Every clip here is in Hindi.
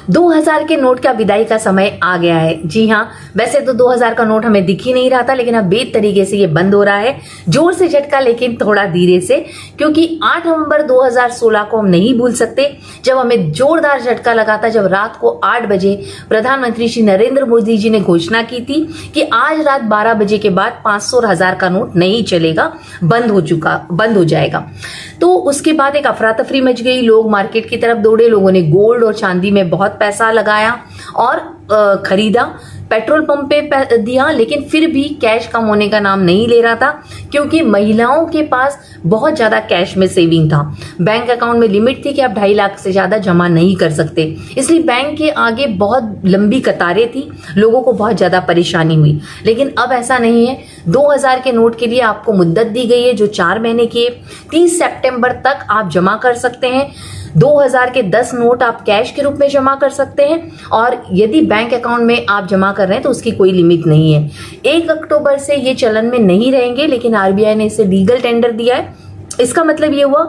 2000 के नोट का विदाई का समय आ गया है। जी हाँ, वैसे तो 2000 का नोट हमें दिख ही नहीं रहा था, लेकिन अब बेत तरीके से ये बंद हो रहा है। जोर से झटका, लेकिन थोड़ा धीरे से, क्योंकि 8 नवंबर 2016 को हम नहीं भूल सकते, जब हमें जोरदार झटका लगा था, जब रात को 8 बजे प्रधानमंत्री श्री नरेंद्र मोदी जी ने घोषणा की थी कि आज रात 12 बजे के बाद 500 और 1000 का नोट नहीं चलेगा, बंद हो जाएगा। तो उसके बाद एक अफरा तफरी मच गई, लोग मार्केट की तरफ दौड़े, लोगों ने गोल्ड और चांदी में बहुत पैसा लगाया और खरीदा, पेट्रोल पंप पे दिया, लेकिन फिर भी कैश कम होने का नाम नहीं ले रहा था, क्योंकि महिलाओं के पास बहुत ज्यादा कैश में सेविंग था। बैंक अकाउंट में लिमिट थी कि आप 2.5 लाख से ज्यादा जमा नहीं कर सकते, इसलिए बैंक के आगे बहुत लंबी कतारें थी, लोगों को बहुत ज्यादा परेशानी हुई। लेकिन अब ऐसा नहीं है। 2000 के नोट के लिए आपको मुद्दत दी गई है, जो 4 महीने की है। 30 सितंबर तक आप जमा कर सकते हैं। 2000 के 10 नोट आप कैश के रूप में जमा कर सकते हैं, और यदि बैंक अकाउंट में आप जमा कर रहे हैं तो उसकी कोई लिमिट नहीं है। 1 अक्टूबर से ये चलन में नहीं रहेंगे, लेकिन आरबीआई ने इसे लीगल टेंडर दिया है। इसका मतलब ये हुआ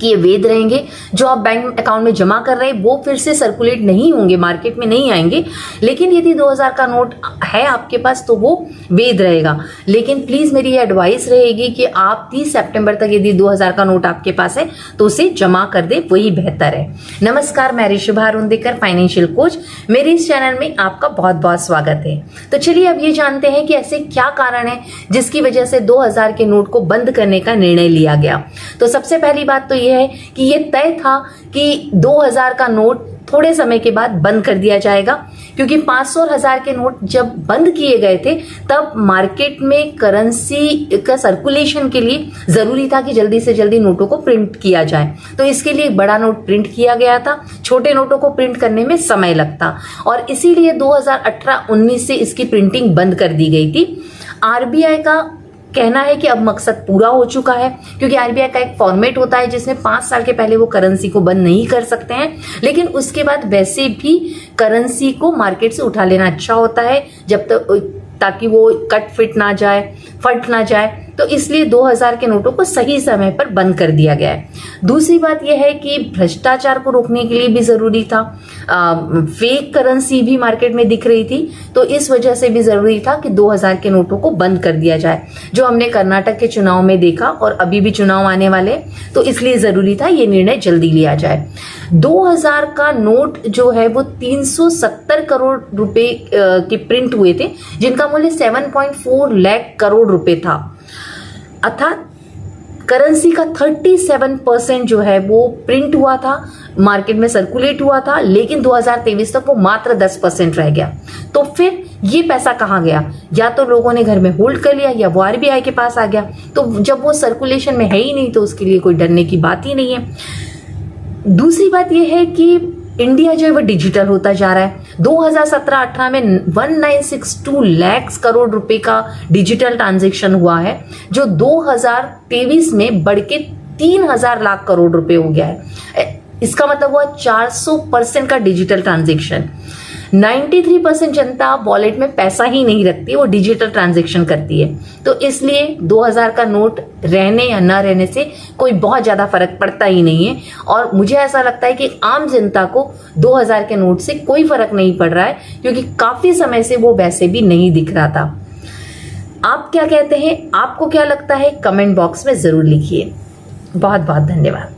कि ये वैध रहेंगे। जो आप बैंक अकाउंट में जमा कर रहे हैं वो फिर से सर्कुलेट नहीं होंगे, मार्केट में नहीं आएंगे। लेकिन यदि 2000 का नोट है आपके पास तो वो वैध रहेगा। लेकिन प्लीज मेरी ये एडवाइस रहेगी कि आप 30 सितंबर तक यदि 2000 का नोट आपके पास है तो उसे जमा कर दे, वही बेहतर है। नमस्कार, मैं ऋषिभा रुंदेकर, फाइनेंशियल कोच। मेरे इस चैनल में आपका बहुत बहुत स्वागत है। तो चलिए अब ये जानते हैं कि ऐसे क्या कारण है जिसकी वजह से 2000 के नोट को बंद करने का निर्णय लिया गया। तो सबसे पहली बात तो ये है कि ये तय था कि 2000 का नोट थोड़े समय के बाद बंद कर दिया जाएगा, क्योंकि 500 और 1000 के नोट जब बंद किए गए थे तब मार्केट में करेंसी का सर्कुलेशन के लिए जरूरी था कि जल्दी से जल्दी नोटों को प्रिंट किया जाए। तो इसके लिए बड़ा नोट प्रिंट किया गया था, छोटे नोटों को प्रिंट करने में समय लगता, और इसीलिए 2018-19 से इसकी प्रिंटिंग बंद कर दी गई थी। आरबीआई का कहना है कि अब मकसद पूरा हो चुका है, क्योंकि आरबीआई का एक फॉर्मेट होता है जिसमें 5 साल के पहले वो करेंसी को बंद नहीं कर सकते हैं, लेकिन उसके बाद वैसे भी करेंसी को मार्केट से उठा लेना अच्छा होता है, जब तक ताकि वो कट फिट ना जाए, फट ना जाए। तो इसलिए 2000 के नोटों को सही समय पर बंद कर दिया गया है। दूसरी बात यह है कि भ्रष्टाचार को रोकने के लिए भी जरूरी था। फेक करेंसी भी मार्केट में दिख रही थी, तो इस वजह से भी जरूरी था कि 2000 के नोटों को बंद कर दिया जाए, जो हमने कर्नाटक के चुनाव में देखा, और अभी भी चुनाव आने वाले, तो इसलिए जरूरी था ये निर्णय जल्दी लिया जाए। 2000 का नोट जो है वो 370 करोड़ रुपए के प्रिंट हुए थे, जिनका मूल्य 7.4 लाख करोड़ रुपए था। अर्थात करेंसी का 37% जो है वो प्रिंट हुआ था, मार्केट में सर्कुलेट हुआ था, लेकिन 2023 तक वो मात्र 10% रह गया। तो फिर ये पैसा कहाँ गया? या तो लोगों ने घर में होल्ड कर लिया, या वो आरबीआई के पास आ गया। तो जब वो सर्कुलेशन में है ही नहीं तो उसके लिए कोई डरने की बात ही नहीं है। दूसरी बात यह है कि इंडिया जो है वो डिजिटल होता जा रहा है। 2017-18 में 1962 लाख करोड़ रुपए का डिजिटल ट्रांजैक्शन हुआ है, जो 2023 में बढ़ के 3000 लाख करोड़ रुपए हो गया है। इसका मतलब हुआ 400% का डिजिटल ट्रांजैक्शन। 93% जनता वॉलेट में पैसा ही नहीं रखती, वो डिजिटल ट्रांजैक्शन करती है। तो इसलिए 2000 का नोट रहने या न रहने से कोई बहुत ज्यादा फर्क पड़ता ही नहीं है, और मुझे ऐसा लगता है कि आम जनता को 2000 के नोट से कोई फर्क नहीं पड़ रहा है, क्योंकि काफी समय से वो वैसे भी नहीं दिख रहा था। आप क्या कहते हैं? आपको क्या लगता है? कमेंट बॉक्स में जरूर लिखिए। बहुत बहुत धन्यवाद।